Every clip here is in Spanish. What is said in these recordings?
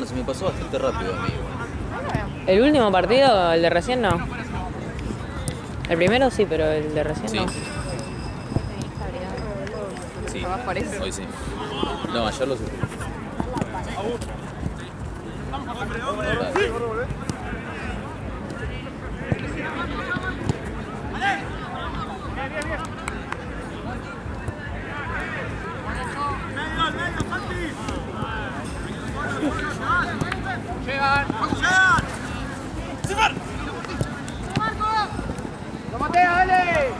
bueno, se me pasó bastante rápido, amigo. ¿El último partido, el de recién, no? El primero sí, pero el de recién Sí. no. Sí, hoy sí. No, ayer lo supe. ¡Llegan! ¡Llegan! ¡Lo maté, dale!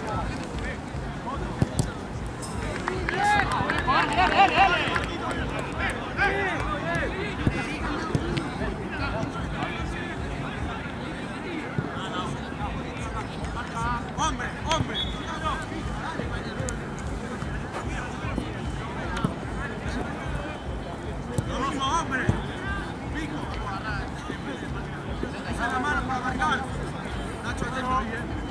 ¡Hombre, hombre! ¡Vamos, hombre! ¡Pico! ¡Esa la mano para arrancar! Nacho, atento bien.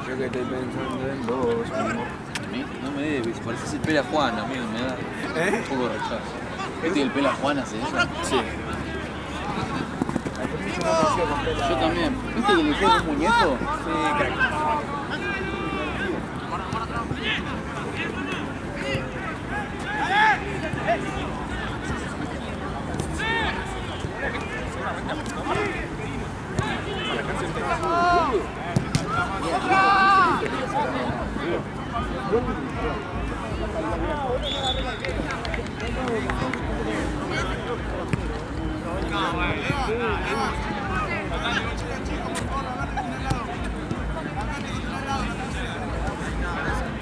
Yo que estoy pensando en vos, amor. No me debes, pareces el Pela Juan, amigo, me da un poco de rechazo. ¿Viste que el Pela Juan hace eso? Sí. Yo también. ¿Viste que le pega un muñeco? Sí, crack.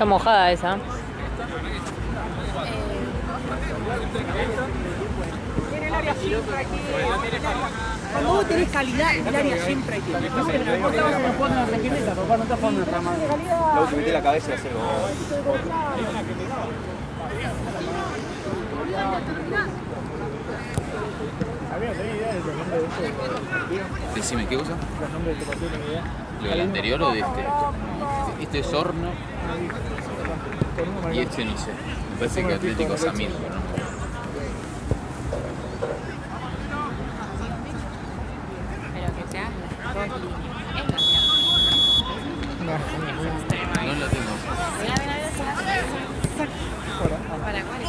Está mojada esa. En el área siempre hay que... Cuando vos tenés calidad, en el área siempre hay que... No estás jugando en la tranquilita, papá, no estás jugando en el ramado. Luego te metí la cabeza y hace gol. Decime, ¿qué cosa? ¿Lo del anterior o de este? Este es Horno y este no sé. Me parece que Atlético Samir, pero no. Pero que sean las dos líneas. Es la mía. No lo tengo. Mira, ¿para cuál es?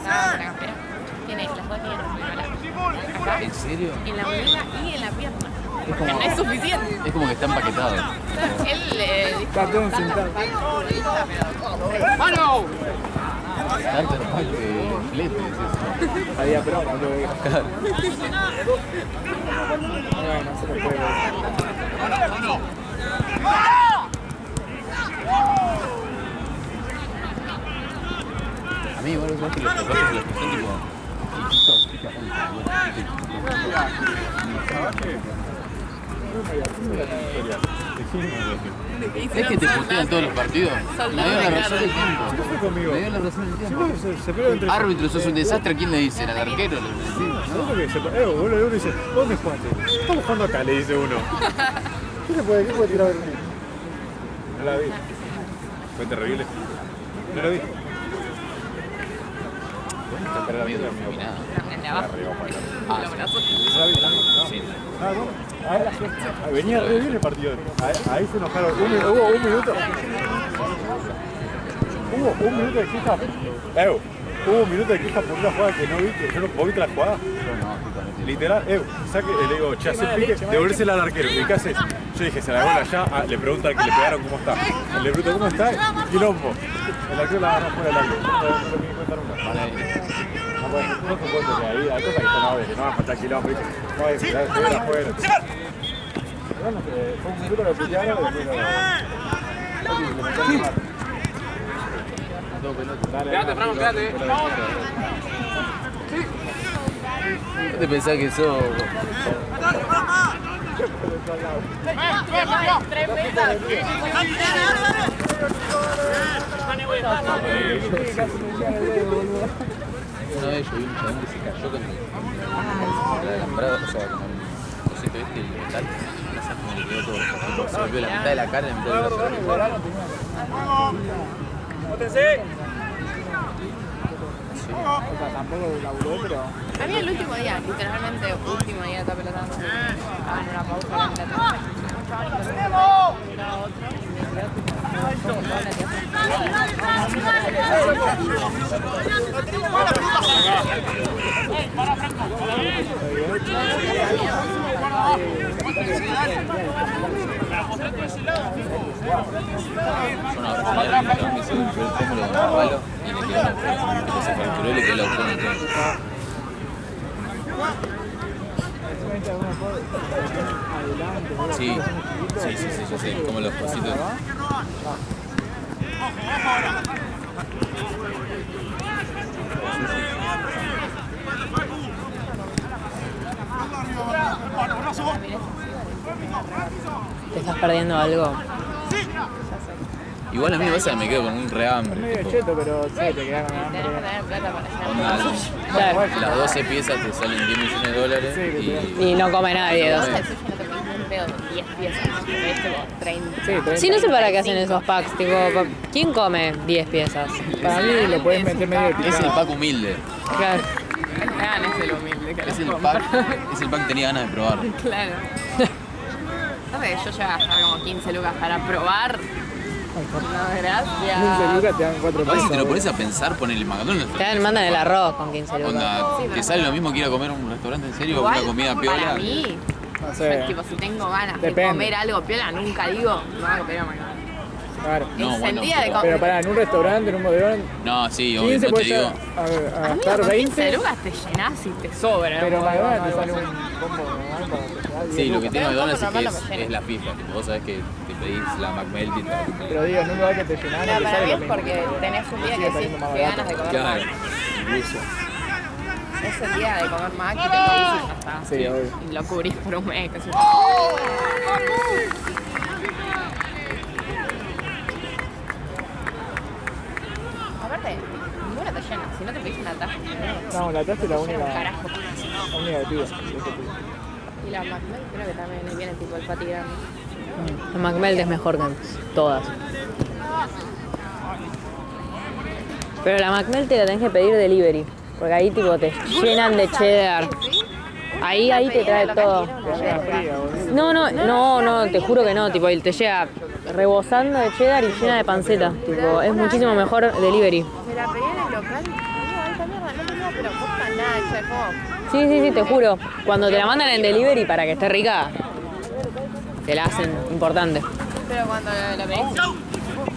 Para campeón. Tiene las dos líneas. Acá, ¿En serio? en la muñeca y en la pierna. No es suficiente. Es como que está empaquetado. Él Está todo sentado. ¡Mano! Tanto que flete, es eso. Había pero no lo veo. Claro. No se lo puede ver. A mí igual es que los tatuajes los que son tipo... ¿Es que te putean todos los partidos? Me dio la razón el tiempo. Me dio la razón el tiempo. Árbitro, sos un desastre. ¿A quién le dicen? ¿Al arquero? ¿Sabes lo que se uno dice, ¿dónde jugaste? Estamos jugando acá, le dice uno. ¿Qué puede tirar el niño? No la vi. Fue terrible. No lo vi. Medio iluminado. En de abajo. Ah, Los brazos. sí. Ah, bueno. Venía re bien el partido. Ahí se enojaron. Hubo un minuto. Hubo un minuto de queja. Hubo un minuto de queja por una jugada que no vi. Que yo no, ¿vos viste la jugada? Literal, saque, le digo, che, hace pique, devolvérsela al arquero. ¿Y qué haces? Yo dije, se la devuelve allá, le pregunta al que le pegaron cómo está. Le pregunta cómo está, quilombo. El arquero la agarró fuera del arco. No me di cuenta nunca. No, bueno, no supongo que ahí hay cosas que están obvias, que no van a faltar quilombo, ¿viste? No, es que se afuera. Bueno, fue un minuto de pillaron y después Quédate, Franco, quédate. ¿No te pensás que sos...? Una vez yo vi un chabón que se cayó con el alambrado, o sea, con el cosito este, el metal. No sé cómo le quedó todo. Se volvió la mitad de la cara y la mitad del brazo. ¡Pótense! O sea, tampoco laburó, pero... A mí el último día, literalmente último día de estar pelotando. Estaba en una pausa en la Sí, yo sé, como los cositos. Te estás perdiendo algo. Igual a mí me quedo con un rehambre. medio cheto, pero sí, te queda con hambre. Tenés que tener plata para Onda, Claro. las 12 piezas te salen 10 millones de dólares Y no come nadie. llegar. O sea. No te pedís un pedo de 10 piezas, es tipo 30. Sí, no sé para qué hacen esos packs. Tipo, ¿quién come 10 piezas? Para mí lo puedes meter medio de es el picado. pack humilde. Claro. Es el humilde que Es el pack que tenía ganas de probar. Claro. ¿Sabes que yo llevo a gastar como 15 lucas para probar? No, gracias. 15 lucas te dan 4 Igual si pesos. te lo pones a pensar, pon el McDonald's. Te mandan el arroz con 15 lucas. Onda, ¿te sale lo mismo que ir a comer a un restaurante en serio o una comida piola? Para mí, No sé. tipo, si tengo ganas de Depende. comer algo piola, nunca digo, me voy a comer a McDonald's. Claro. No, El bueno, sentido de pero- Pero para en un restaurante, en un bodegón, No, sí, obvio, 15 no te puedes digo. a Amigo, gastar con 15 20. lucas te llenás y te sobra. Pero ¿no? McDonald's te sale un combo normal para pesar. Sí, lo que tiene Pero McDonald's es normal que no me llena. es la FIFA. Tipo, vos sabés que te pedís la McMelt y tal. Pero digo, en un lugar que te llenas, No, no te para sale mí lo es mismo. porque tenés un día Sigue que sí, saliendo más que barato. ganas de comer Claro, Mac. incluso. Es el día de comer Mac y te pedís y ya está. Sí, obvio. Y lo cubrís por un mes. qué sé yo. Aparte, ninguna te llena. Si no te pedís una taza, No, la taza es la un única, carajo. la única que pido. Y la McMelt creo que también le viene tipo el patty grande. La McMelt es mejor que todas. Pero la McMelt te la tenés que pedir delivery. Porque ahí tipo te llenan de cheddar. Ahí te trae todo. No, te juro que no. Tipo, te llega rebosando de cheddar y llena de panceta. Tipo, es muchísimo mejor delivery. Me la pedí en el local. No, esta mierda no tenía, pero posta nada, che, como. Sí, te juro. Cuando te la mandan en delivery para que esté rica, te la hacen importante. Pero cuando la pedís.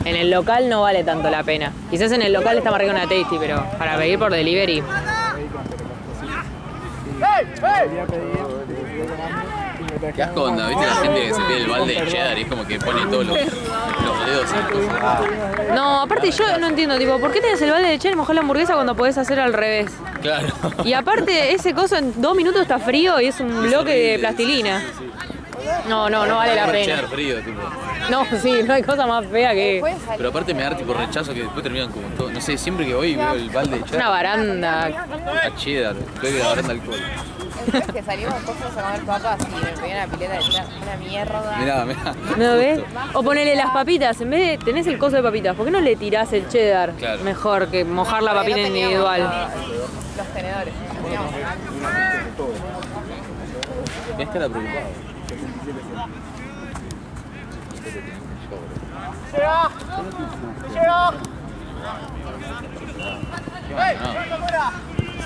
En el local no vale tanto la pena. Quizás en el local está más rica una tasty, pero para pedir por delivery. Quería pedir, y me Qué asco onda, ¿viste la gente que se pide el balde de cheddar y es como que pone todos los dedos en el coso? No, aparte yo no entiendo, tipo, ¿por qué tenés el balde de cheddar y mojar la hamburguesa cuando podés hacer al revés? Claro. Y aparte ese coso en 2 minutos está frío y es un bloque de horrible, plastilina. No vale la pena. Cheddar frío, tipo. No, sí, no hay cosa más fea que Pero aparte me da tipo rechazo que después terminan como todo. No sé, siempre que voy veo el balde de cheddar. una baranda. A cheddar, creo que la baranda alcohol. Después que salimos todos a comer papas y me pedí una pileta de cheddar, una mierda. Mirá. ¿No ves? O ponele las papitas, en vez de tenés el coso de papitas, ¿por qué no le tirás el cheddar? Claro. Mejor que mojar la Porque papita no teníamos individual. Los tenedores. Teníamos. ¿Ves que era preocupado?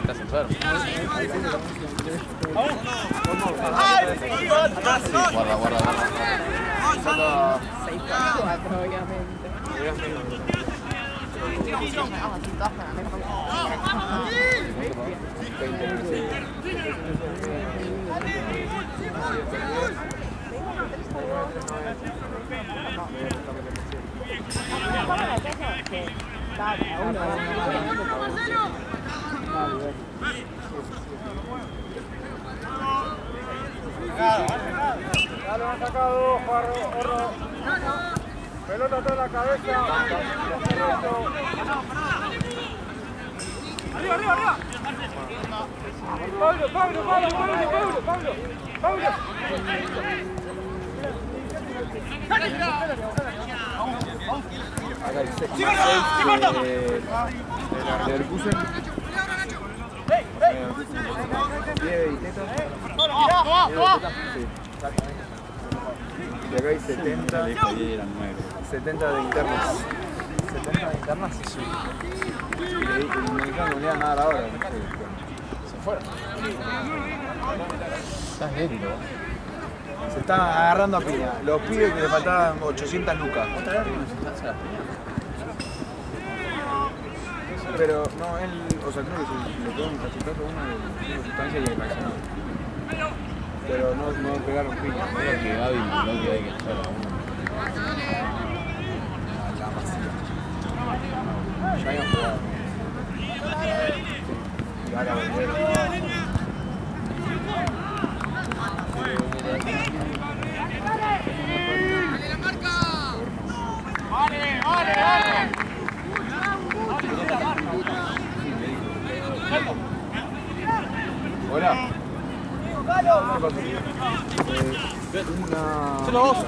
Estás enfermo. Guarda. 6x4, obviamente. Vamos, así todas con la misma. Ya lo han sacado, Orro. Pelota toda la cabeza. Acá el 6 de Leverkusen. Diego y Teta. Sí. Y acá hay 70. 70 de internas. 70 de internas y sí. Y el mexicano no le da nada a la hora. Se fueron. Estás lento. Se están agarrando a piña. Los pibes que le faltaban 800 lucas. ¿Otra vez necesitas a las piñas? Pero no, él, o sea, creo que se le pegó un cachetazo a uno de sustancia y le reaccionó. Pero no pegaron piña. Creo que Gaby mandó que hay que echar a uno. Ya habían jugado. Y ahora volvieron. Hola. ¿Qué pasó?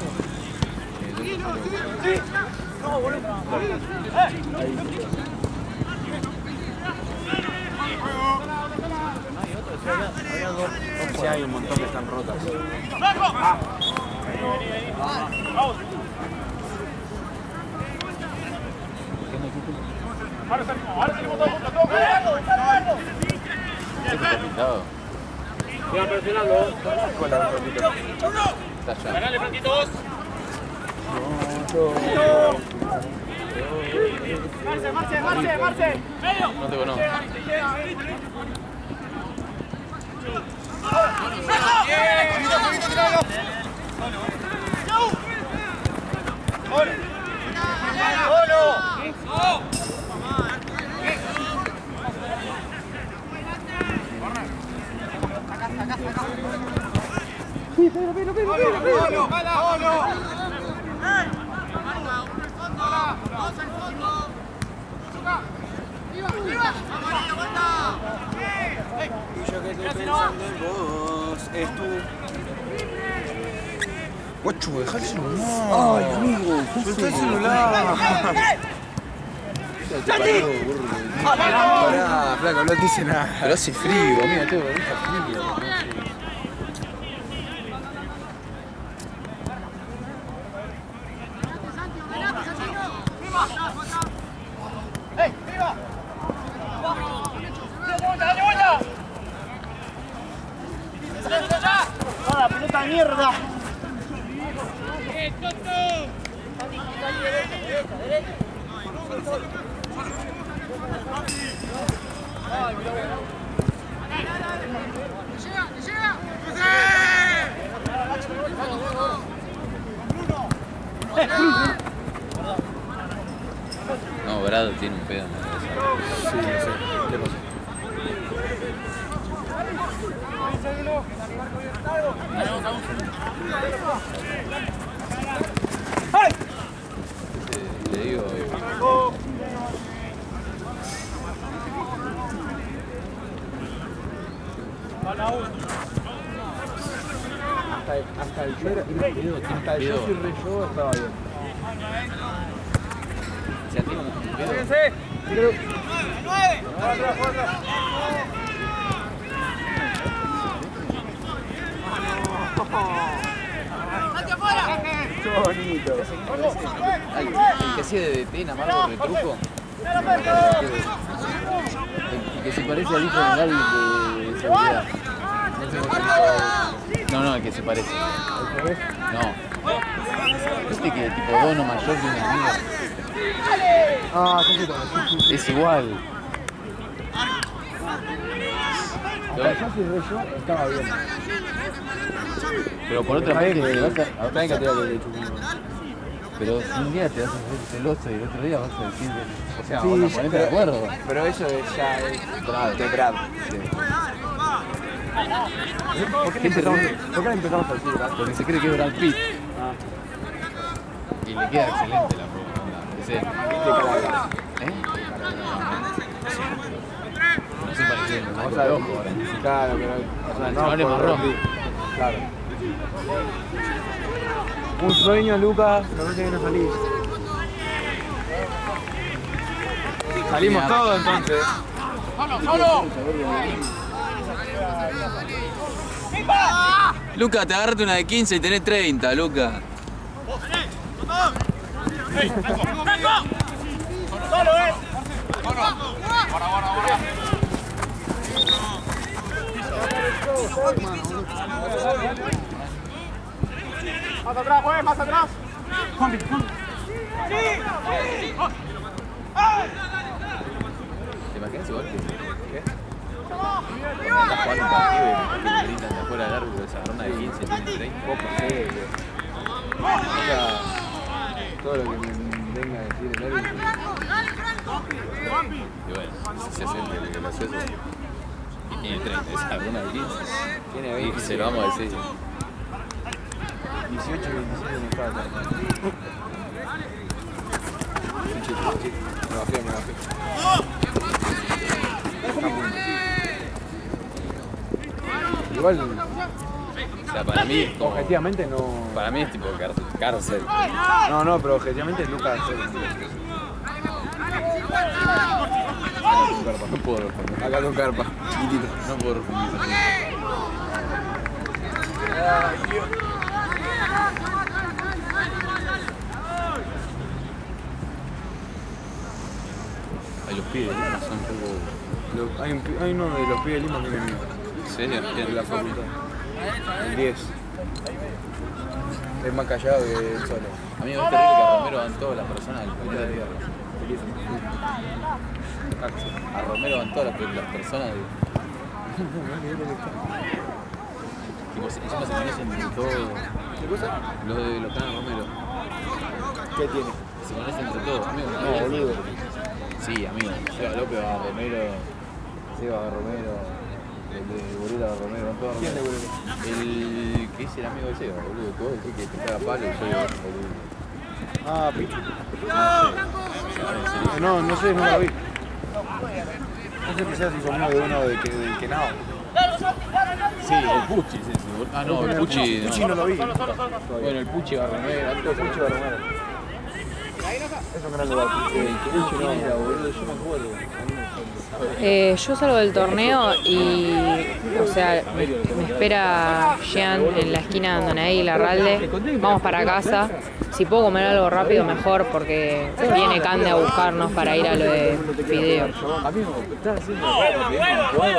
Sí, hay un montón que están rotas. ¿Está pintado? Sigan presionando. Está allá. Ganale, Franquitos. Marce. Medio. No te conozco. Y yo que estoy pensando en vos, es tú. Guacho, dejá el celular. Ay, amigo, soltá el celular. Pará, flaco, no te dice nada. Pero hace frío, amigo, tengo deja frío. ¡Ah, pelota de mierda! No, Brado tiene un pedo. Sí, no sé. ¿Qué pasó? Te digo, Hasta el yo y re yo estaba bien. si a ti un pedo. Qué bonito. Ay, el que hacía de DT en Amargo Retruco. El que se parece al hijo de Gaby de seguridad. No, el que se parece. No. Viste que tipo Dono mayor que un amigo. Ah, poquito. Es igual. Yo y re yo estaba bien. Pero por otra parte, También que te digo que de chupino. pero si un día te vas a hacer celoso y el otro día vas a decir, o sea, Sí, vas a ponerte de acuerdo. Pero eso es ya de Brad. ¿Por qué le empezamos a decir Brad? Porque se cree que es Brad Pitt. Y le queda excelente la propaganda. ¿Eh? No se parece, no O sea, de ojo ahora. claro, pero. O sea, El chaval es por marrón. rendir. Claro. Un sueño, Lucas, pero no sé que no salís. Salimos todos entonces. Luca, te agarraste una de 15 y tenés 30, Luca. Más atrás, pues, más atrás. ¿Te imaginas igual que estás jugando un partido y te gritan de afuera del árbitro esa ronda de 15 y tiene 30? Poco serio. O sea, todo lo que me venga a decir el árbitro. Y bueno, si se hace el gracioso y tiene 30, esa ronda de 15. Tiene Y 20. se lo vamos a decir. 18 y 27 no está. Me bajé. Igual, O sea, para mí es como, objetivamente no. para mí es tipo cárcel. No, pero objetivamente Lucas. No puedo responder. Acá con carpa, chiquitito. No puedo responder. Ahí los pibes, ¿no? Son un poco... Hay uno de los pibes de Lima que viene mío, ¿En serio? de la facultad. El 10. Es más callado que el solo. Amigo, es terrible que a Romero van todas las personas del planeta Tierra. A Romero van todas las personas de... Tipo, encima se conocen de todo. ¿Qué cosa? Los de los canas Romero. ¿Qué tiene? Se conocen entre todos, amigo. No, boludo. Sí, amigo. Seba López va a Romero. Seba Romero, el de Burila Romero, van todos. ¿Quién de Burila? El que es el amigo de Seba, boludo. Todo el que te caga palo y yo, boludo. Ah, Pichu. No sé, no la vi. No sé, quizás hizo uno de uno del Quenao. Sí, el Puchi es ese, boludo. Ah, no, el Puchi. Puchi no lo vi. Bueno, el Puchi va a Romero. Puchi va a Romero. Es un gran lugar. Puchi no era, boludo, yo me acuerdo. Yo salgo del torneo y, o sea, me espera Jean en la esquina de Andonaí y Larralde. Vamos para casa. Si puedo comer algo rápido, mejor, porque viene Cande a buscarnos para ir a lo de Fideo. Amigo, estás haciendo raro que venga un jugador a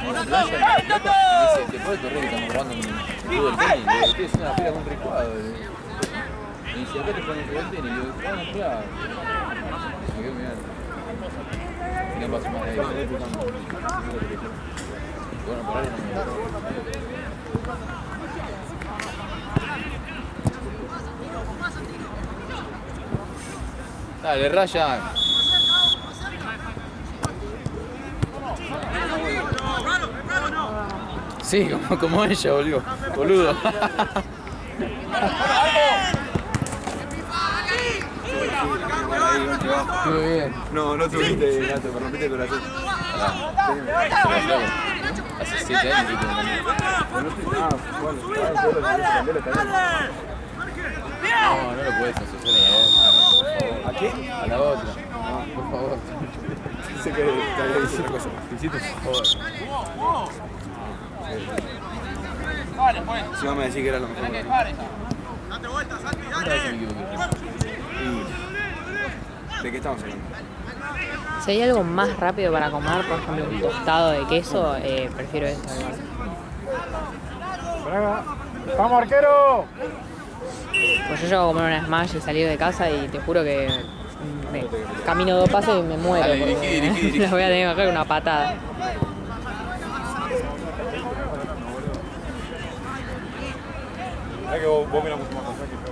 una playa en plata y dice, te puedes correr que estamos jugando en fútbol tenis. Le digo, estoy haciendo una fila con un ricuado. Y dice, acá te ponen fútbol tenis. Y yo, vamos, claro. Me quedo mirando. Y no pasó más de ahí. Bueno, por ahí no me... Dale, Ryan. Sí, como ella, boludo. Boludo. Muy bien. No tuviste, gato, me rompiste el corazón. Hace 7 años que tengo. No, no lo puedes asociar a la otra. ¿A qué? A la otra. Por favor. Sé que te había dicho una cosa. Te hiciste un favor. Si no me decís que era lo mejor. Otra vez me equivoqué. ¿De qué estamos hablando? Si hay algo más rápido para comer, por ejemplo un tostado de queso, prefiero esto. Braga. ¡Vamos, arquero! Pues yo llego a comer una smash y salir de casa y te juro que camino 2 pasos y me muero. Dale, porque dirigí. las voy a tener que bajar con una patada. Mirá que vos mirás mucho más cosas que yo.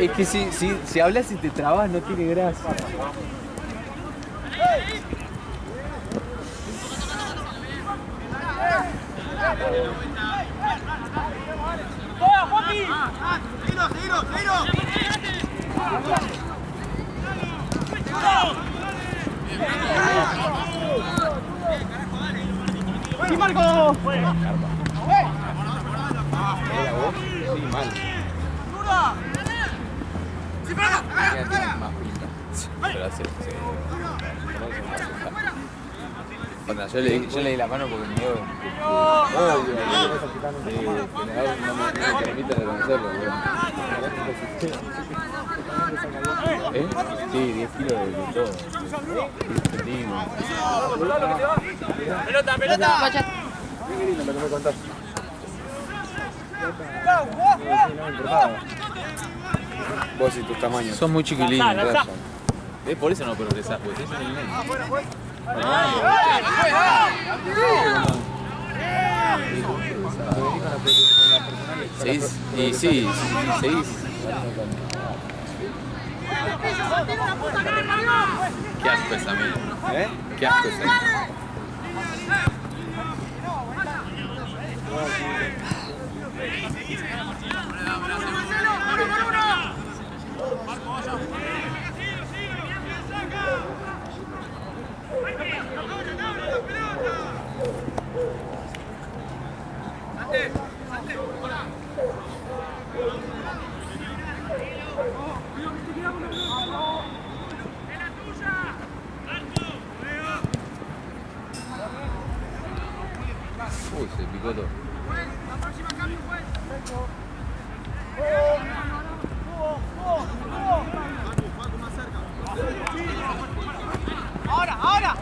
Es que si hablas y te trabas no tiene gracia. ¡Sí, Marco! ¿Era vos? Sí, mal. Tiene más pinta. Pero hace. Cuando yo le di la mano porque me dio. Obvio, que le hago una que me permita reconocerlo, ¿eh? Sí, 10 kilos de todo. Pelota. Qué lindo lo que me contaste. No me importaba. Vos y tus tamaños. Son muy chiquilines, Ryan. Por eso no progresás, pues eso es el nene. Seguís. Qué asco esa mía. ¿Eh? Qué asco esa mía. Uy, se picó todo. ¡Ahora!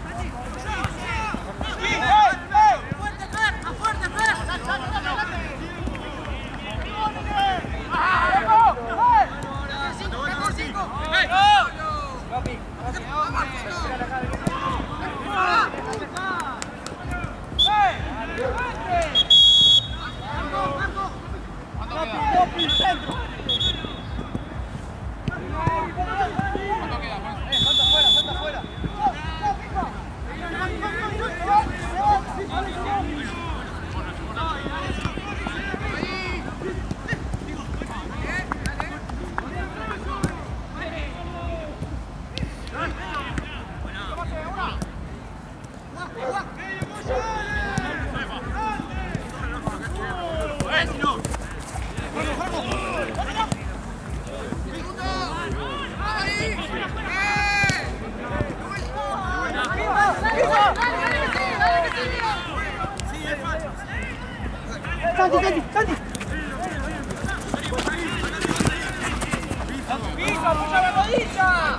Santi. ¡Pisa, mucha la rodilla!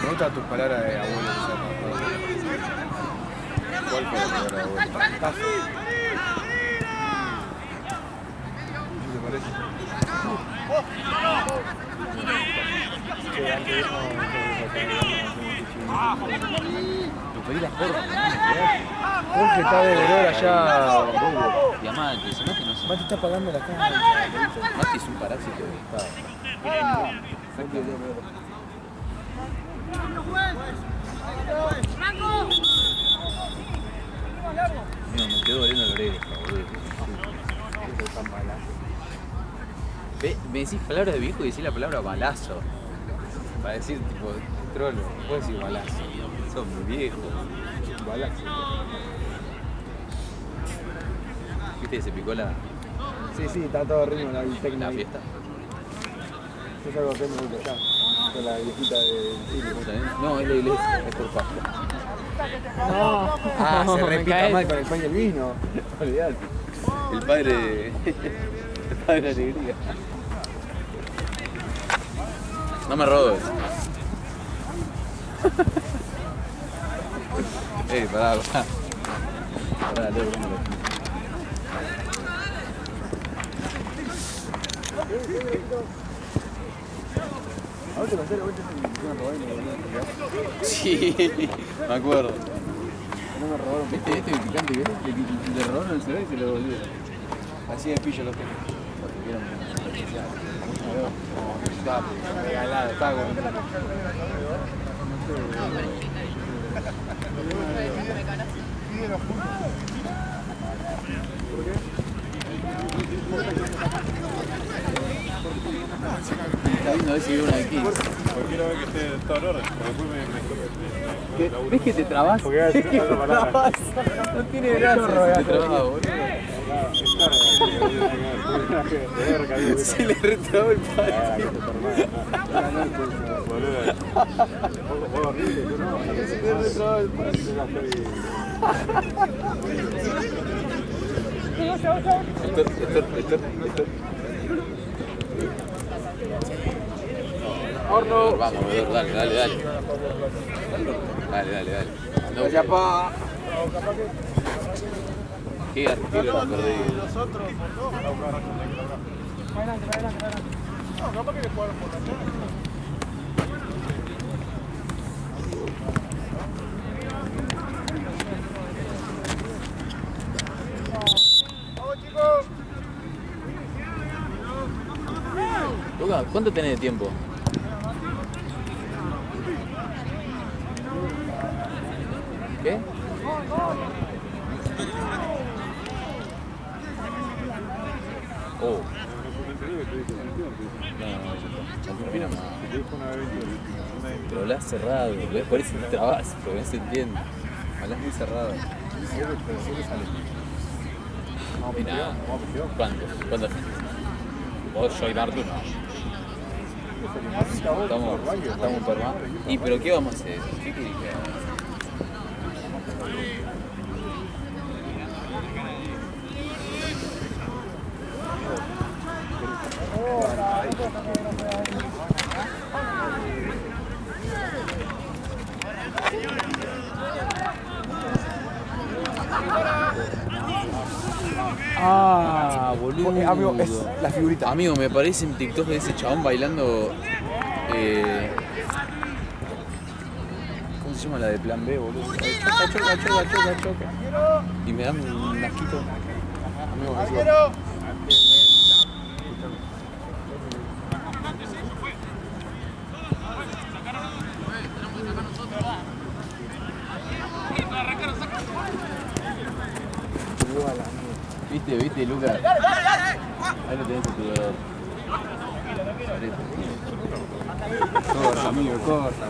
Me gustan tus palabras de abuelo. ¿Cuál fue la palabra de abuelo? Tazo. ¿Qué te parece? Pedí la forma. Jorge está de dolor allá. Diamante, si Mati no se. Mati está pagando la cara. Mati es un parásito de estado. Mira, me quedó doliendo la oreja, boludo. Me decís palabras de viejo y decís la palabra balazo. Para decir tipo trolo, no puedes decir balazo. Son muy viejos. Balazo. ¿Viste que se picó la Sí, está todo ritmo la técnica. fiesta? Es algo que me gusta allá. Con la viejita de Chile. No, es la iglesia, es por Pascua. No. Ah, se me repita caes. mal con el pan y el vino. Olvidate. El padre. El padre de la alegría. No me robes. Pará. Pará, luego. Ahora te conté la vuelta que me robaron y me volvieron a pegar. Sí, me acuerdo. No me robaron. Este picante que le robaron el celular y se lo volvieron. Así de pillo los pelos. Porque vieron Estaba regalado, estaba con... Está viendo a ver si veo una de 15. Porque quiero ver que esté todo en orden. Después ¿Ves que te trabas? Porque voy a decir otra palabra. No tiene gracia. Te trabas, boludo. Se le retrabó el palo. Se le retrabó el palo. Vamos, Vedor, dale. Dale. No, ya pa. Qué arquero lo perdí. No, capaz que le jugaron por la cara. ¡Vamos, chicos! Luca, ¿cuánto tenés de tiempo? ¿Qué? Oh. No, pero hablas cerrado, ¿ves? Por eso te trabas, porque no se entiende. Hablas muy cerrado. Mirá, ¿cuántos? Vos, yo y Martu, no. Estamos permados. ¿Y pero qué vamos a hacer? ¿Qué querés que hagamos? Ah, boludo. Amigo, es la figurita. Amigo, me parece en TikTok de ese chabón bailando. ¿Cómo se llama la de Plan B, boludo? Choca. Y me dan un asquito. Amigo, ¿Viste, Luca? Ahí lo tenés en tu jugador. Corta, amigo, corta.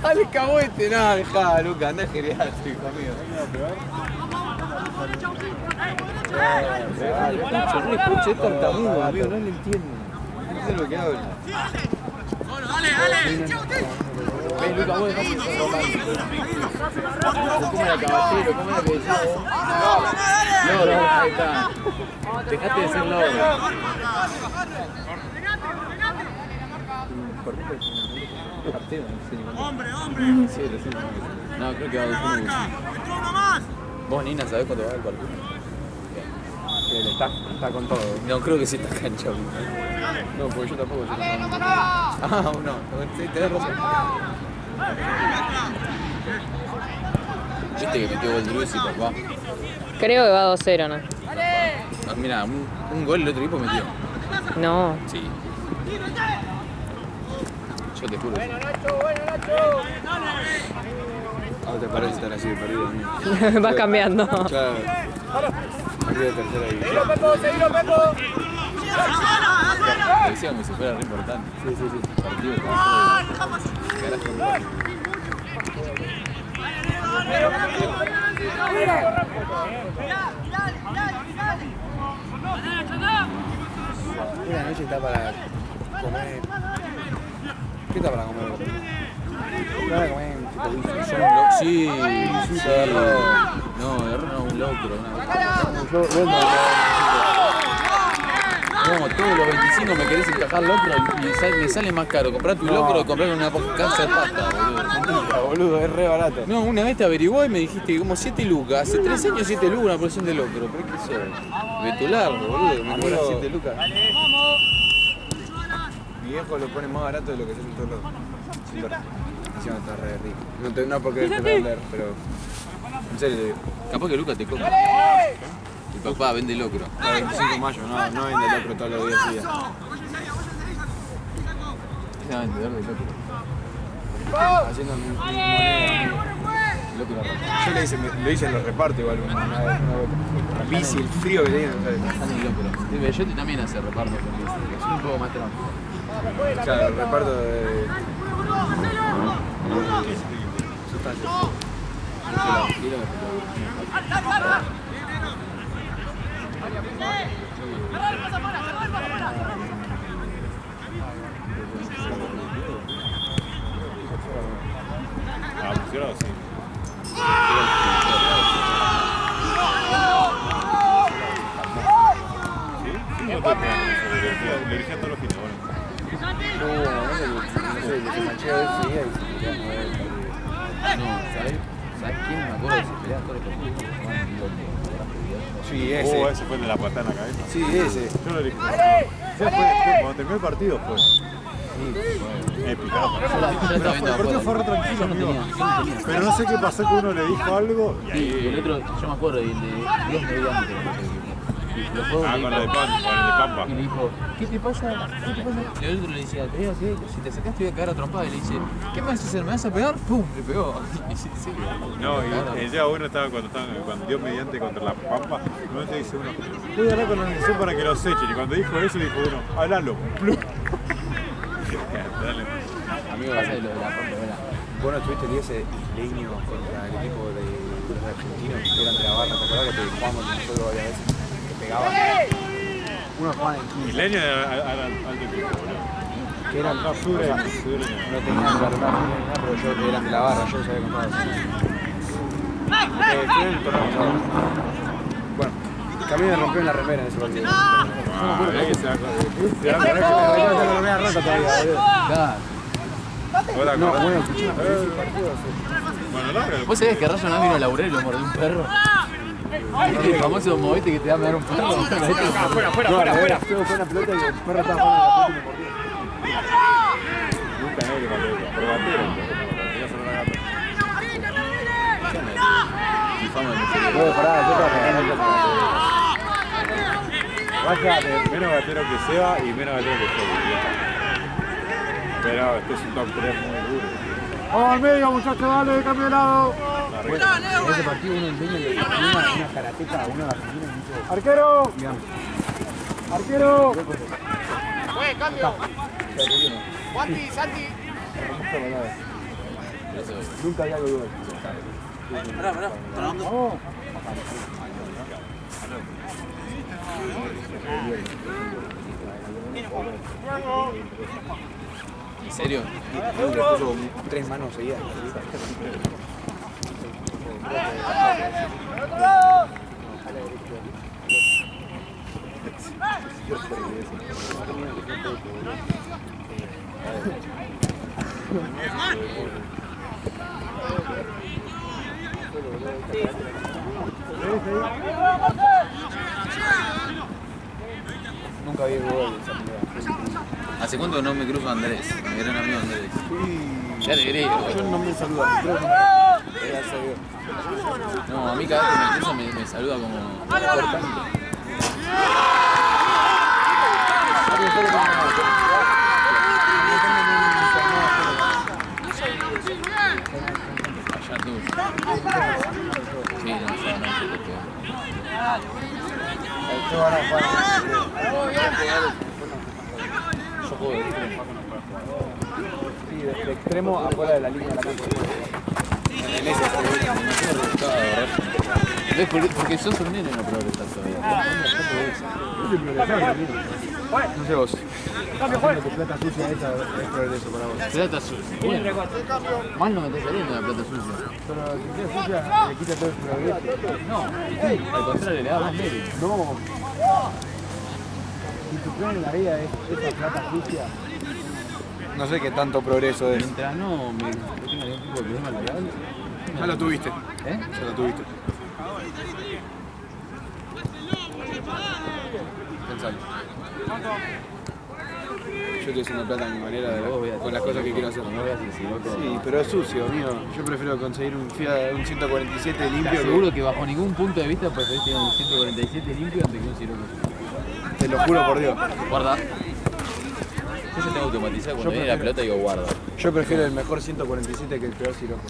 Dale cahuete, no, dejá, Luca, andá geriátrico, amigo. Es tartamudo, amigo, no le entiendo. No sé lo que habla. Ven, Luca, vos dejá que sos romántico. ¿Cómo era caballero? ¿Cómo era que decís vos? Loro, ahí está. Dejate de ser loro. ¡Hombre! Sí. No, creo que va a 2-1. ¿Vos, Nina, sabés cuánto va el partido? Está con todo. No, creo que sí está canchado. No, porque yo tampoco sé. Ah, no, sí, tenés razón. Viste que metió gol Druzzi, papá. Creo que va 2-0, ¿no? Ah, mira, un gol el otro equipo metió. No. Sí. Yo te juro. ¡Buena, Nacho! ¿A te parece estar así de perdido, amigo? Vas cambiando. Claro. Partido de tercera división. ¡Seguilo, Pepo! Me decía como si fuera re importante. Sí. Partido de carajo. Una noche está para comer. ¿Qué está para comer? Para comer tipo bife. Sí. No, un locro. No, todos los 25 me querés encajar locro y me sale más caro comprar tu locro que comprar una casa de pasta, boludo. Boludo, es re barato. No, una vez te averiguó y me dijiste que como 7 lucas. Hace 3 años 7 lucas una porción de locro. ¿Pero qué sos? Vetulardo, boludo. Me cobran 7 lucas. Mi viejo lo pone más barato de lo que sale en todos lados. Sin dólares. Encima está re rico. No porque te voy a hablar, pero. En serio te digo. Capaz que Lucas te compra. Mi papá vende locro. El 25 de mayo, no vende locro todos los días. Es vendedor de locro. Haciendo mi moneda. loco la raza. Yo lo hice en los repartos igual una vez. La bici, el frío que tiene. Están en locura. Sí, Bellotti también hace reparto con bici, pero es un poco más trampa. Claro, el reparto de sustancias. Ah, pusieron así. ¿Sí? Sí, no te lo elegí a todos los fines, bueno. No, ¿sabes quién me acuerdo de se peleaba todos los partidos? Sí, ese. Ese fue el de la patada en la cabeza. Sí, ese. Yo lo elegí. Cuando terminó el partido fue. Épica. Yo la estaba viendo El partido fue re tranquilo, yo no amigo. tenía. Pero no sé qué pasó que uno le dijo algo y Sí, ahí. y el otro, yo me acuerdo, y el de Dios mediante. Y lo fue Ah, con el de Pampa. Y le dijo, ¿qué te pasa? ¿Qué te pasa? Y el otro le decía, te digo, si te sacás te voy a cagar a trompada. Y le dice, ¿qué me vas a hacer? ¿Me vas a pegar? ¡Pum! Le pegó. Y sí, sí. No, y el día bueno estaba cuando Dios mediante contra la Pampa, no te dice uno, voy a hablar con la organización para que los echen. Y cuando dijo eso dijo uno, hablalo. Plum. Dale. Amigo, vas a ver lo de la Pampa, ¿verdad? Vos no tuviste el ese isleño contra el equipo de los argentinos que eran de la barra, ¿te acordás que te jugamos nosotros varias veces? Que pegaban. Uno jugaba en 15. Milenio era alto equipo, boludo. Que eran No, Sure. no tenían la verdad, pero yo eran de la barra, yo los había contado. Fue el torneo pasado. Bueno, también me rompió en la remera en ese partido. Ah, ahí se da cuenta. Claro. No, bueno, escuché una vez ese partido. Bueno, larga. ¿Vos sabés que Rayo no vino a laburar y lo mordió un perro? ¿Viste el famoso moviste que te da a dar un perro? Fuera. Fue una pelota y el perro estaba jugando la pelota y me mordió. Nunca nadie le mandó eso. Pero gatero, tenía solo una gata. Menos gatero que Seba y menos gatero que yo. Pero este es un top 3 muy duro. Vamos al medio, muchachos, dale, cambio de lado. En ese partido uno enseña que una karateca a uno de Argentina y dijo, Arquero. Arquero. Cambio. Santi, Santi. nunca había algo igual. Vamos. ¿En serio? Le puso 3 manos seguidas. Nunca había gol esa pelea. ¿Hace cuánto no me cruzo a Andrés? Mi gran amigo Andrés. Ya te quería. Yo no me saluda, creo que gracias a Dios. No, a mí cada vez que me cruzo me saluda como cortante. Allá tú. Sí, no, ya no sé por qué. Yo juego de extremo. Sí, de extremo afuera de la línea de la cancha. En ese ¿Ves? Porque sos un nene no progresás todavía. no sé vos. Haciendo que plata sucia esa es progreso para vos. Plata sucia. Bueno, mal no me está saliendo la plata sucia. Pero si queda sucia, le quita todo el progreso. No, al contrario, le da más mérito. No. Si tu plan en la vida es esa plata sucia, no sé qué tanto progreso es. Mientras no tenga ningún tipo de problema legal. Ya lo tuviste. ¿Eh? Ya lo tuviste. Pensalo. Yo estoy haciendo plata a mi manera con las cosas que quiero hacer. No veas si loco. Sí, pero es sucio, mío. Yo prefiero conseguir un Fiat, un 147 limpio. Seguro que bajo ningún punto de vista preferís tener un 147 limpio antes que un Siroco. Te lo juro por Dios. Guarda. Yo ya tengo automatizado cuando viene la pelota digo guarda. Yo prefiero el mejor 147 que el peor Siroco.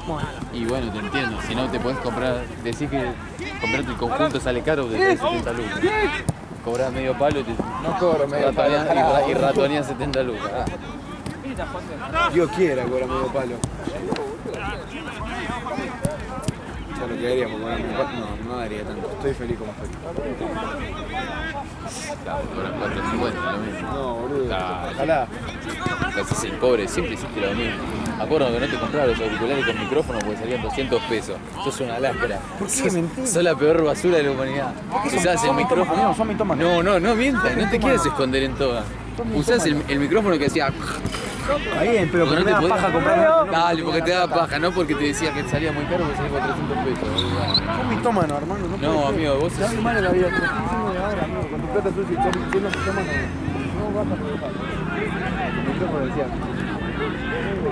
Bueno, Y bueno, te entiendo. Si no te podés comprar, decís que comprarte el conjunto sale caro de 70 lucas. Cobrás medio palo y te No cobro medio palo. y ratoneás 70 lucas. Dios quiera cobrar medio palo. Ya lo que daría por cobrar medio palo. No daría tanto. Estoy feliz como estoy. Claro, cobran 4.50, lo mismo. No, boludo. Claro. Ojalá. Te haces el pobre, siempre hiciste lo mismo. Acuerdo que no te comprabas los auriculares con micrófono porque salían 200 pesos. Sos una láscara. ¿Por qué mentís? Sos la peor basura de la humanidad. Usás el micrófono. No, son mitómanos. No mientas, no te quieres esconder en todas. Usás el micrófono que decía. Está bien, pero Porque porque me da paja comprar. Dale, porque te da paja, no porque te decía que salía muy caro porque salía 400 pesos. Son mitómanos, hermano. No, amigo, vos Te hace mal en la vida. Te estoy diciendo de ahora, amigo. Con tu plata sucia y siendo mitómano. No vas a trabajar. Tu micrófono decía.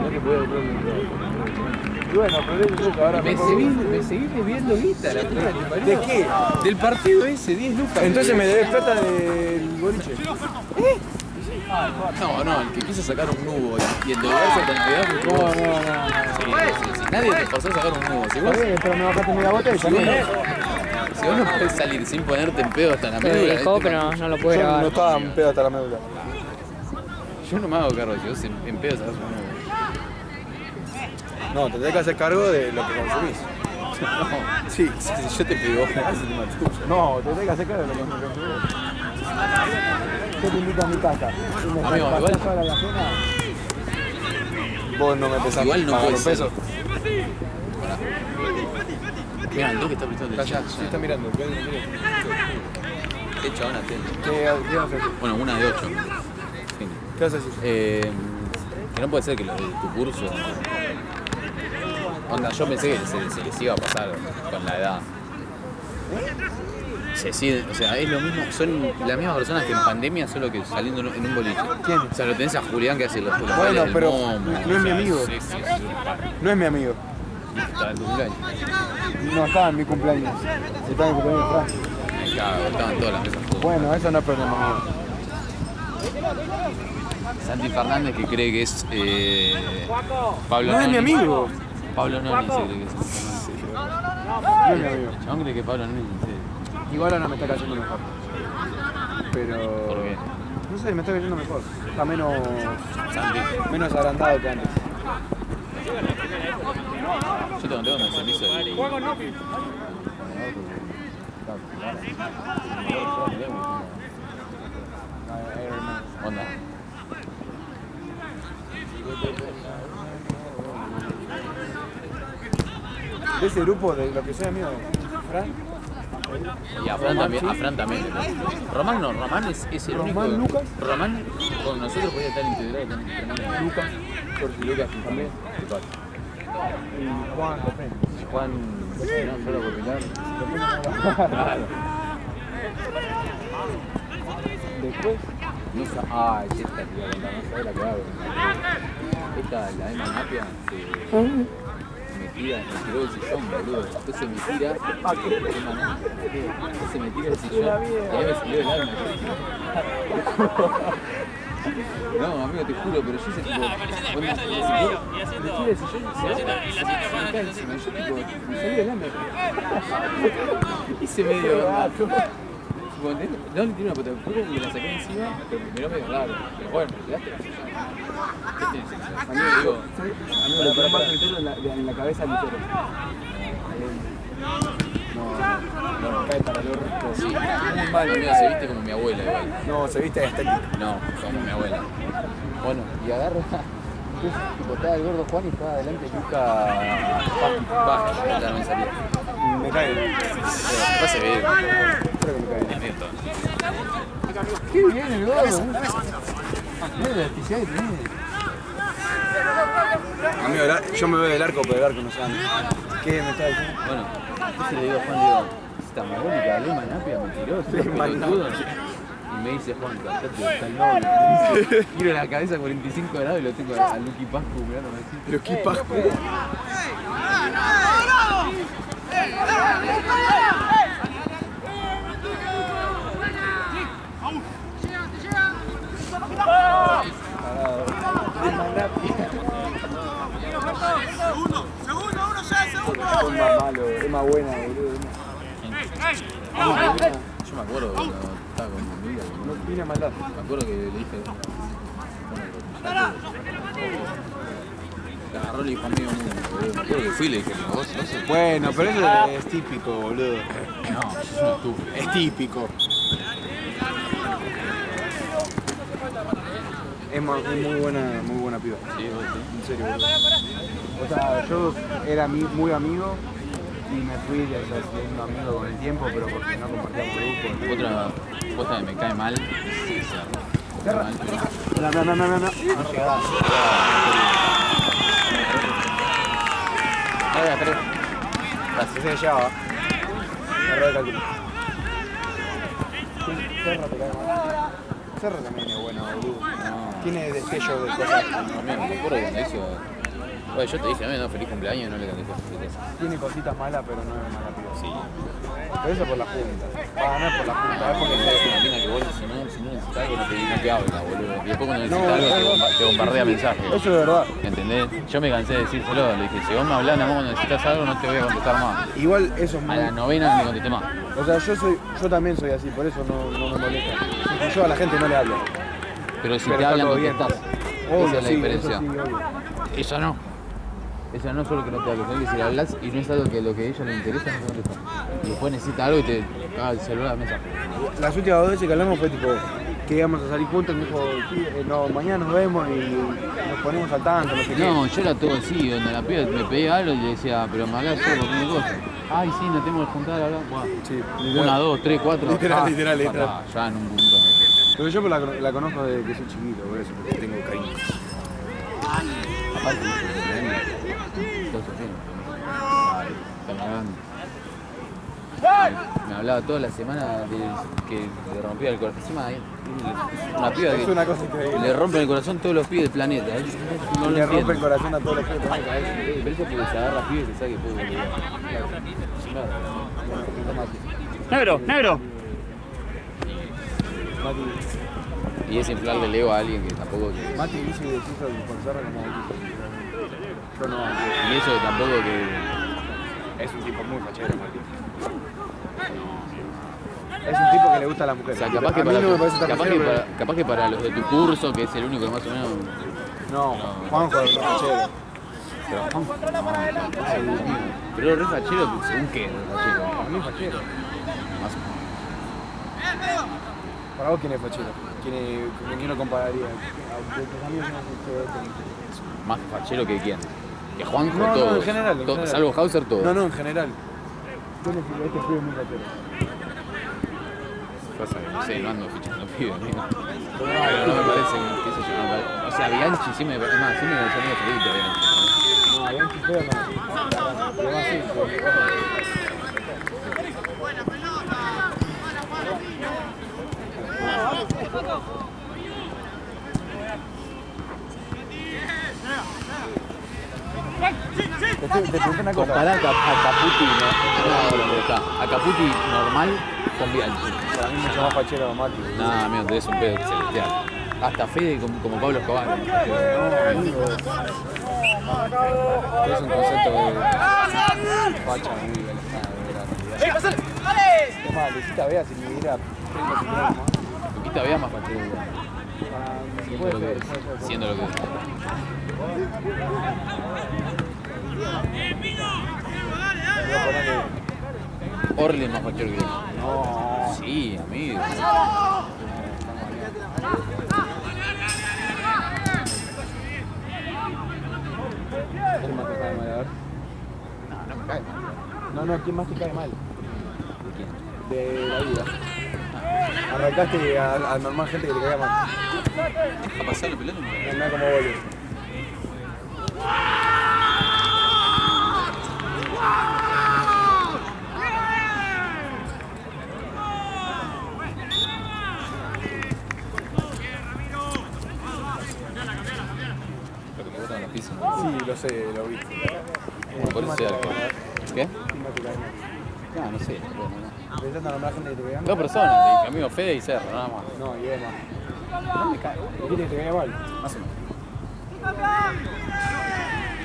No te puedo comprar un micrófono. Y bueno, pero eso es ahora. Me seguís debiendo guita, la puta que parió. ¿De qué? Del partido ese, 10 lucas. Entonces me debes plata del boliche. No, el que quiso sacar un nubo y endeudarse hasta Navidad fue vos. Sí. Nadie te forzó a sacar un nubo. Si vos, Está bien, pero me bajaste media botella. si vos no podés salir sin ponerte en pedo hasta la se lo médula. dijo, pero no lo pude Yo no grabar. estaba en pedo hasta la médula. Yo no me hago cargo, si vos en pedo sacás un nubo. No, te tenés que hacer cargo de lo que consumís. No, sí, si yo te pego, es el tema tuyo. No, te tenés que hacer cargo de lo que consumís. Yo te invito a mi casa. Y me Amigo, pasás igual- toda la cena. Vos no me pesás. Igual no pagar puede los ser. pesos. Mirá, el que está prestando Callá, atención. sí está mirando. Qué chabón atento. ¿Qué vas a hacer? Bueno, una de 8. ¿Qué vas a decir? Que no puede ser que los de tu curso. Onda, yo pensé que se les iba a pasar con la edad. Se sigue, o sea, es lo mismo, son las mismas personas que en pandemia, solo que saliendo en un boliche. ¿Quién? O sea, lo tenés a Julián que hace los Bueno, bailes del pero momo, no es o mi sea, amigo. Sí, No es mi amigo. está en tu cumpleaños. No estaba en mi cumpleaños. Estaba en mi cumpleaños de Fran. Me cago, estaban todas las mesas juntas. Bueno, eso no es problema mío. Santi Fernández que cree que es Pablo No es mi Noni. amigo. Pablo Noni se cree que es Santi Fernández. No es mi amigo. El chabón cree que Pablo Noni es Igual ahora me está cayendo mejor. Pero. ¿Por qué? No sé, me está cayendo mejor. Está menos. Santi. menos agrandado que antes. Yo tengo donde se me hizo el... Onda. De ese grupo de lo que sea mío, Fran. Y a Fran también. Román no, Román es el único. Román, Lucas. Román con nosotros podía estar integrado también. Lucas. Jorge Lucas también. Y Juan López. Juan, no, solo por Pilar. Claro. Después. No sé, es esta, tío, no sabe la que hago. Esta, la Emma Napia, me tiró del sillón, boludo. Entonces me tira, entonces me tira el sillón y ahí me salió el alma. No, amigo, te juro, pero yo sé tipo, me tira el sillón y se cae encima. Yo tipo, me salió el alma. Hice medio... No le tiré una pata, fue como que la saqué encima, pero me miró medio raro. Pero bueno, me tiraste la silla. ¿Qué tienes encima? Amigo, digo, Amigo, le ponemos el entero en la cabeza al litero. No, cae para el orto. sí, muy mal, amigo, se viste como mi abuela igual. No, se viste estético. No, como mi abuela. Bueno, y agarra. Entonces, tipo, estaba el gordo Juan y estaba adelante Luca Vázquez, ya no me salía. Me cae. No se ve. Creo que me cae. Es neto. Qué bien el gordo. Mira la elasticidad que tiene. Amigo, yo me veo del arco, pero el arco no se anda. ¿Qué me está diciendo? Bueno, entonces le digo a Juan, digo, esta marónica, Lema Napia me tiró, estoy pelotudo. Y me dice Juan, callate, está el novio. Giro la cabeza a 45 grados y lo tengo a Luqui Pascu mirándome así. Pero qué pasco. más buena, boludo. Yo me acuerdo cuando estaba con mi amiga. No tiene maldad. Me acuerdo que le dije. Le agarró y le dijo a mí, boludo. Me acuerdo que fui y le dije, vos sos. Bueno, pero eso es típico, boludo. No, sos un estúpido. Es típico. Es muy buena piba. Sí, vos sí. En serio, boludo. O sea, yo era muy amigo y me fui siendo amigo con el tiempo, pero porque no compartíamos grupo. Otra cosa que me cae mal es Cerro. No. Gracias, se llevaba. Error de cálculo. Cerro te cae mal. Cerro también es bueno, boludo. No. Tiene destello de cosas. Amigo, me acuerdo cuando hizo. Bueno, yo te dije, no, feliz cumpleaños y no le canté feliz. Tiene cositas malas, pero no es mala piba. Sí. Pero eso por la junta. No es por la junta, es porque Es una mina que vos, si no necesitas algo, no te habla, boludo. Y después cuando necesitas algo, te bombardea mensajes. Eso es verdad. ¿Entendés? Yo me cansé de decírselo. Le dije, si vos me hablás, nada más cuando necesitas algo, no te voy a contestar más. Igual eso es A muy... la novena no me contesté más. O sea, yo también soy así, por eso no me molesta. Porque yo a la gente no le hablo. Pero si Pero te está hablan, todo bien. contestás. Obvio, Esa es la sí, diferencia. eso sí, obvio. Ella no. Ella no solo que no te habla, sino que si le hablas y no es algo que lo que a ella le interesa, no te contesta. Y después necesita algo y te caga el celular a la mesa. Las últimas 2 veces que hablamos fue tipo que íbamos a salir juntos, me dijo, sí, no, mañana nos vemos y nos ponemos al tanto, no sé qué. No, yo era todo así, donde la piba me pedía algo y le decía, pero me hablás solo con mi cosa. Ay, sí, nos tenemos que juntar, hablar. Bueno, Sí, 1, 2, 3, 4. Literal. Ya en un punto. Pero yo la conozco desde que soy chiquito, por eso, porque tengo cariño. Aparte, todo eso tiene. Me hablaba toda la semana de que le rompía el corazón. Encima hay una piba Es que una cosa increíble. le rompen el corazón a todos los pibes del planeta. No lo Le rompe el entiendo. corazón a todos los que Pero eso porque se agarra pibes y se sabe que puede volver. Negro. Mati, Y es inflarle el ego a alguien que tampoco. Mati dice que hizo con Cerro como yo no. Y eso tampoco que. Es un tipo muy fachero, Mati. Es un tipo que le gusta a las O mujeres. sea, capaz a que, mí para, no me parece tan capaz, fachero, que pero... para, capaz que para los de tu curso, que es el único que más o menos. No, Juanjo es fachero. Pero pero re fachero, según qué re fachero. Para mí es fachero. Más Para vos, ¿quién es fachero? ¿Con quién lo compararía? De tus amigos no sé. más fachero que quién. Que Juanjo, No, todo. en general. Salvo Hauser, todo. No, en general. Yo le digo, este pibe es muy fachero. Pasa que no sé, no ando fichando pibes, amigo. Pero no me parece, qué sé yo, no me parece. O sea, Bianchi sí me parece, más, sí me parece medio feito, Bianchi. No, Bianchi feo no. Pero más sí, Te pregunto una cosa. Compará a Caputi, a Caputi normal con Bianchi. Para mí mucho más fachero Mati. Nada, amigo, tenés un pedo celestial. Hasta Fede como Pablo Escobar. No, amigo. Es un concepto de facha muy alejado de la realidad. Es más, Luisita Vea si me diera 30 segundos más. Luquita Vea más fachero. Puede ser. Siendo lo que es. Orly es más fachero que él. No. Sí, amigo. ¿Quién más te cae mal? A ver. No me cae. No, ¿quién más te cae mal? ¿De quién? De la vida. Arrancaste a normal gente que te caía mal. ¿A pasar la pelota? Mira cómo vuelve. Lo que me botan en la pizza. Sí, lo sé, lo vi. Por eso sea algo. ¿Qué? ¿Quién más te cae mal? No sé. No. ¿Empezás a nombrar gente que te caía mal? Dos personas, le dije, amigo Fede y Cerro, nada más. No, y Emma. No me cae. ¿Quién te caía mal? Más o menos.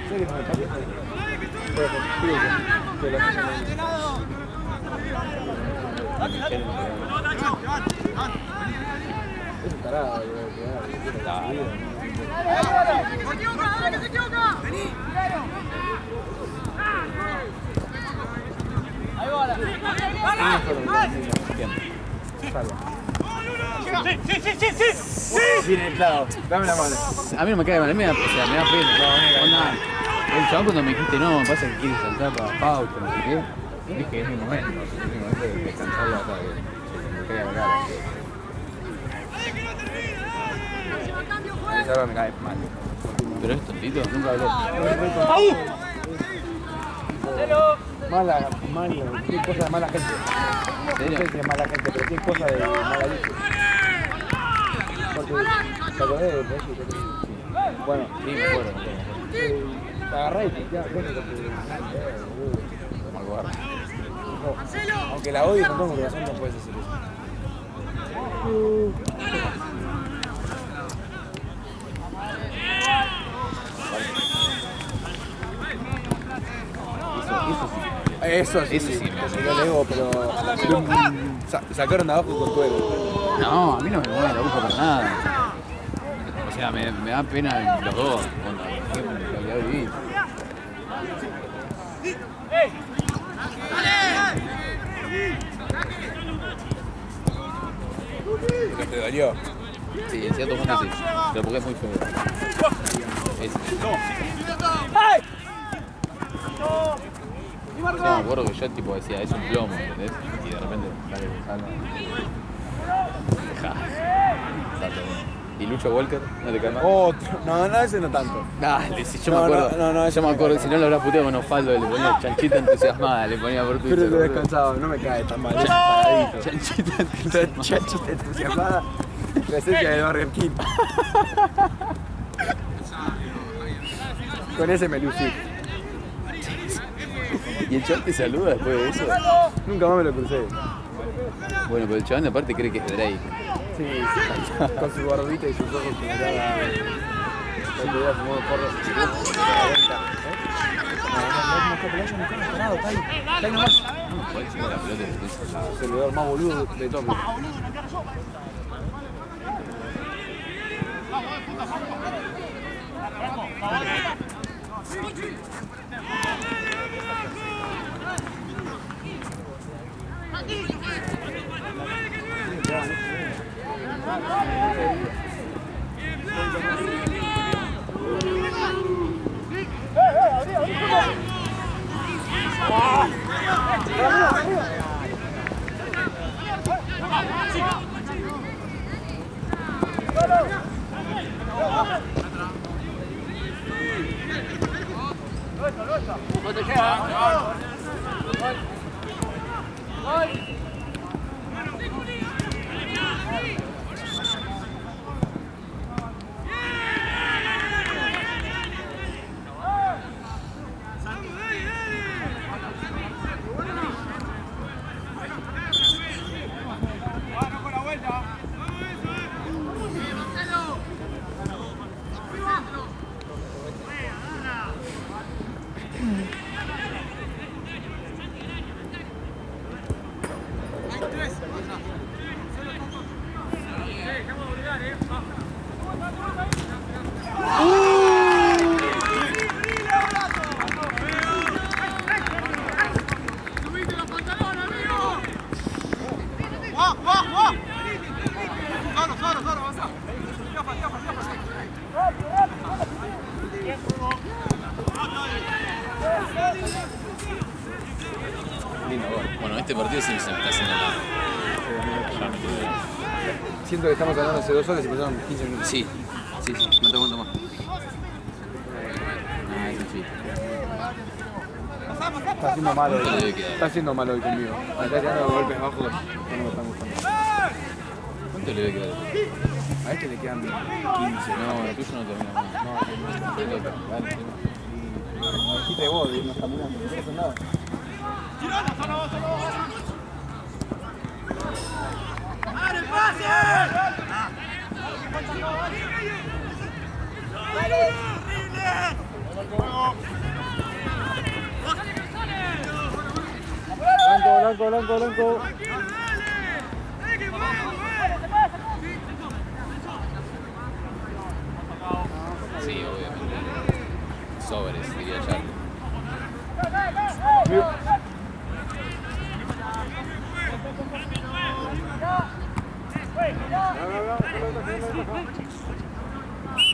¿Sabes que no me cae? Es un tarado, Viene claro. Dame la mano. A mí no me cae mal, a mí me da pena. El chabón cuando me dijiste no, me pasa que quiere saltar para pauta, no sé qué. Dije, es mi momento, de descansarlo hasta que se me caiga la cara. Esa me cae mal. Pero es tontito, nunca hablé. Mala, tiene cosas de mala gente. ¿En serio? No sé si es mala gente, pero tiene cosas de mala leche. Porque, ¿te acordás de eso? Bueno, Sí, me acuerdo. te agarré y te quedas aunque la odies con todo mi corazón, no puedes hacer eso. Eso sí, me salió el ego, pero sacaron de abajo con tuero. No, a mí no me mueve la aguja para nada. O sea, me da pena los dos, con la calidad de vivir. ¿Pero te dolió? Sí, en cierto punto sí, pero porque es muy feo. Me acuerdo que yo tipo decía, es un plomo, ¿entendés? Y de repente sale Gonzalo. Dejá. ¿Y Lucho Walker? ¿No te cae mal? Otro. No, ese no tanto. Dale, si yo No, me acuerdo. no, yo me acuerdo, si no lo habrás puteado con Osvaldo, le ponía chanchita entusiasmada, le ponía por Twitter. Pero te boludo. descansado, no me cae tan mal. Paradito. Chanchita entusiasmada. Chanchita entusiasmada. La esencia del Burger King. Con ese me lucí. ¿Y el chabón te saluda después de eso? Nunca más me lo crucé. Bueno, pero el chabón aparte cree que es Drake. Sí, con su barbita y sus ojos que miraba. El otro día fumó porro. Está ahí nomás. No, podés sacar la pelota y después. Es el lugar más boludo de todo. Lindo gol. Bueno, este partido sí se me está haciendo nada. Siento que estamos hablando hace 2 horas y pasaron 15 minutos. Sí, no te aguanto más. Ah, es un chiste. Está haciendo mal hoy. ¿Cuánto le debe quedar? Está haciendo mal hoy conmigo. Me está tirando golpes bajos que no me están gustando. ¿Cuánto le debe quedar? A este le quedan 15. No, el tuyo no termina más. No, te toca. Dale. Me dijiste vos, no está mirando, no pasa nada. blanco, blanco, blanco. Sí, obviamente. Sobres, diría Charlie.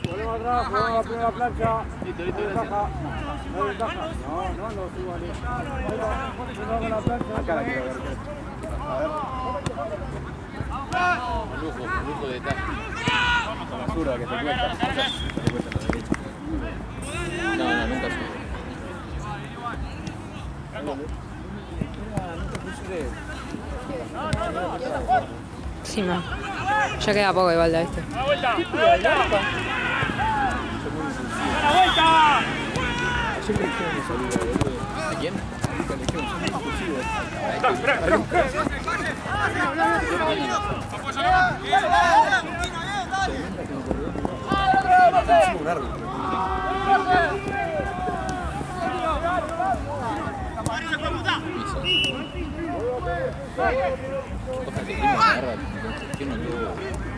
Volvemos atrás, jugamos la primera plancha. Listo, ventaja. No hay ventaja. No suban. Ahí va, jugamos la plancha. Acá la quiero ver. Lujo de detalle. Con la zurda que te cuesta. Te cuesta la derecha. No, nunca sube. Sí, man. Ya queda poco igual de este. ¡La vuelta! Ayer le dijeron que salía, boludo. ¿A quién? Ahorita le dijeron, son muy impulsivos. Es un árbol. Piso. Ojalá que primo agarra. ¿Qué no tuvo?